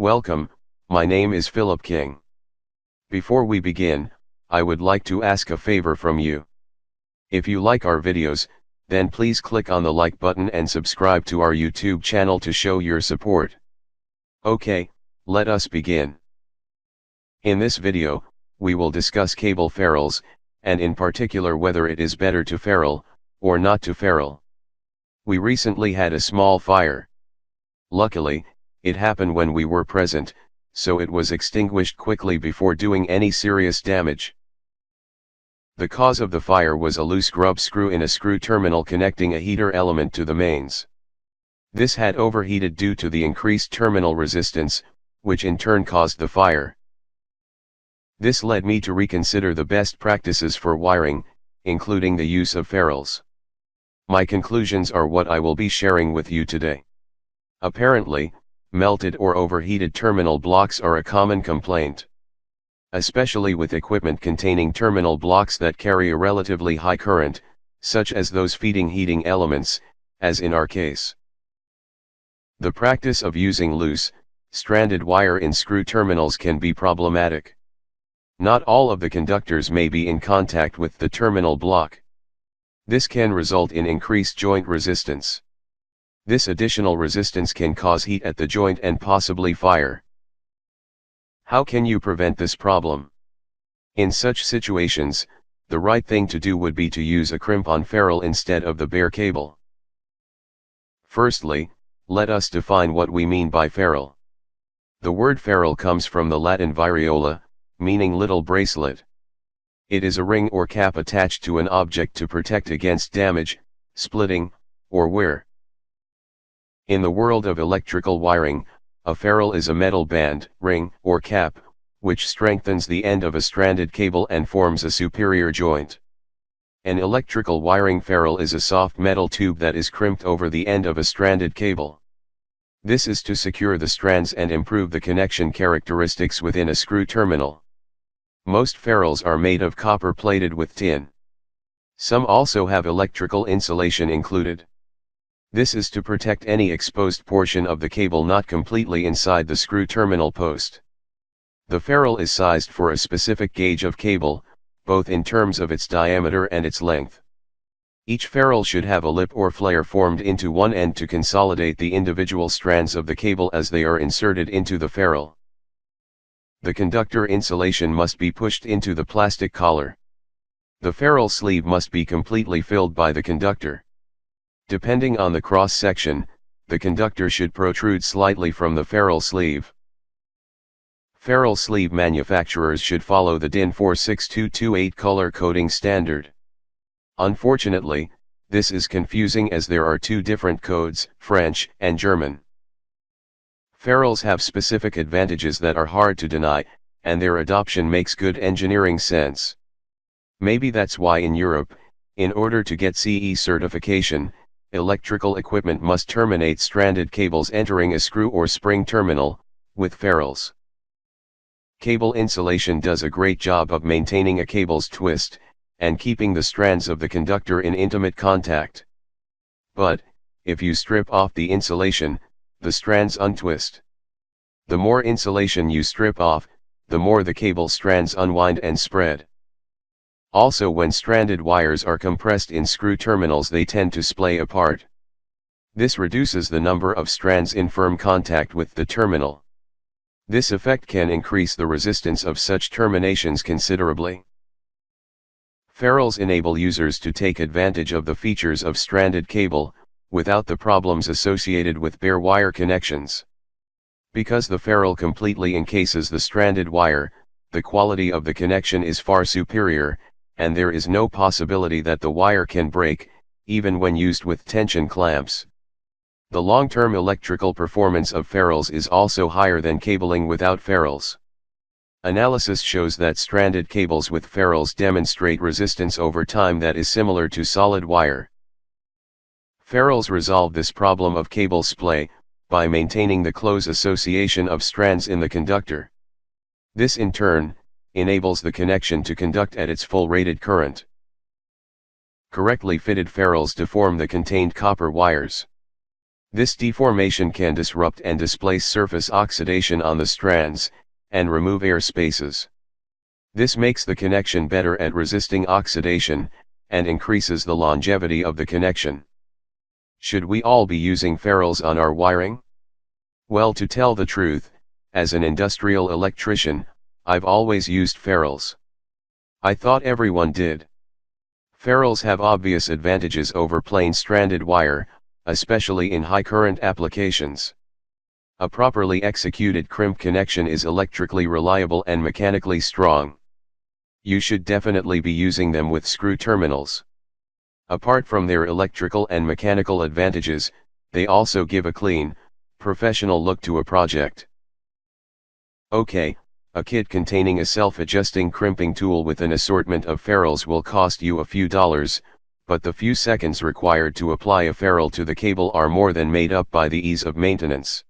Welcome, my name is Philip King. Before we begin, I would like to ask a favor from you. If you like our videos, then please click on the like button and subscribe to our YouTube channel to show your support. Okay, let us begin. In this video, we will discuss cable ferrules, and in particular whether it is better to ferrule, or not to ferrule. We recently had a small fire. Luckily, it happened when we were present, so it was extinguished quickly before doing any serious damage. The cause of the fire was a loose grub screw in a screw terminal connecting a heater element to the mains. This had overheated due to the increased terminal resistance, which in turn caused the fire. This led me to reconsider the best practices for wiring, including the use of ferrules. My conclusions are what I will be sharing with you today. Apparently, melted or overheated terminal blocks are a common complaint. Especially with equipment containing terminal blocks that carry a relatively high current, such as those feeding heating elements, as in our case. The practice of using loose, stranded wire in screw terminals can be problematic. Not all of the conductors may be in contact with the terminal block. This can result in increased joint resistance. This additional resistance can cause heat at the joint and possibly fire. How can you prevent this problem? In such situations, the right thing to do would be to use a crimp-on ferrule instead of the bare cable. Firstly, let us define what we mean by ferrule. The word ferrule comes from the Latin vireola, meaning little bracelet. It is a ring or cap attached to an object to protect against damage, splitting, or wear. In the world of electrical wiring, a ferrule is a metal band, ring, or cap, which strengthens the end of a stranded cable and forms a superior joint. An electrical wiring ferrule is a soft metal tube that is crimped over the end of a stranded cable. This is to secure the strands and improve the connection characteristics within a screw terminal. Most ferrules are made of copper plated with tin. Some also have electrical insulation included. This is to protect any exposed portion of the cable not completely inside the screw terminal post. The ferrule is sized for a specific gauge of cable, both in terms of its diameter and its length. Each ferrule should have a lip or flare formed into one end to consolidate the individual strands of the cable as they are inserted into the ferrule. The conductor insulation must be pushed into the plastic collar. The ferrule sleeve must be completely filled by the conductor. Depending on the cross-section, the conductor should protrude slightly from the ferrule sleeve. Ferrule sleeve manufacturers should follow the DIN 46228 color coding standard. Unfortunately, this is confusing as there are two different codes, French and German. Ferrules have specific advantages that are hard to deny, and their adoption makes good engineering sense. Maybe that's why in Europe, in order to get CE certification, electrical equipment must terminate stranded cables entering a screw or spring terminal, with ferrules. Cable insulation does a great job of maintaining a cable's twist, and keeping the strands of the conductor in intimate contact. But, if you strip off the insulation, the strands untwist. The more insulation you strip off, the more the cable strands unwind and spread. Also, when stranded wires are compressed in screw terminals, they tend to splay apart. This reduces the number of strands in firm contact with the terminal. This effect can increase the resistance of such terminations considerably. Ferrules enable users to take advantage of the features of stranded cable, without the problems associated with bare wire connections. Because the ferrule completely encases the stranded wire, the quality of the connection is far superior, and there is no possibility that the wire can break, even when used with tension clamps. The long-term electrical performance of ferrules is also higher than cabling without ferrules. Analysis shows that stranded cables with ferrules demonstrate resistance over time that is similar to solid wire. Ferrules resolve this problem of cable splay, by maintaining the close association of strands in the conductor. This in turn, enables the connection to conduct at its full rated current. Correctly fitted ferrules deform the contained copper wires. This deformation can disrupt and displace surface oxidation on the strands, and remove air spaces. This makes the connection better at resisting oxidation, and increases the longevity of the connection. Should we all be using ferrules on our wiring? Well, to tell the truth, as an industrial electrician, I've always used ferrules. I thought everyone did. Ferrules have obvious advantages over plain stranded wire, especially in high current applications. A properly executed crimp connection is electrically reliable and mechanically strong. You should definitely be using them with screw terminals. Apart from their electrical and mechanical advantages, they also give a clean, professional look to a project. Okay, a kit containing a self-adjusting crimping tool with an assortment of ferrules will cost you a few dollars, but the few seconds required to apply a ferrule to the cable are more than made up by the ease of maintenance.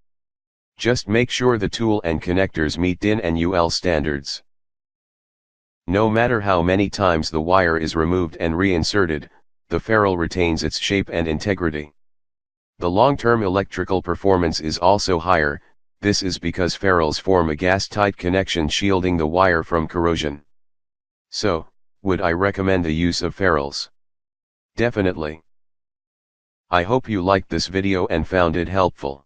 Just make sure the tool and connectors meet DIN and UL standards. No matter how many times the wire is removed and reinserted, the ferrule retains its shape and integrity. The long-term electrical performance is also higher. This is because ferrules form a gas-tight connection shielding the wire from corrosion. So, would I recommend the use of ferrules? Definitely. I hope you liked this video and found it helpful.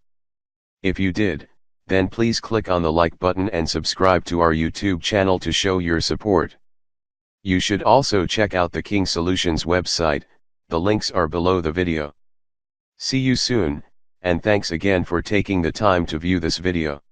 If you did, then please click on the like button and subscribe to our YouTube channel to show your support. You should also check out the King Solutions website, the links are below the video. See you soon, and thanks again for taking the time to view this video.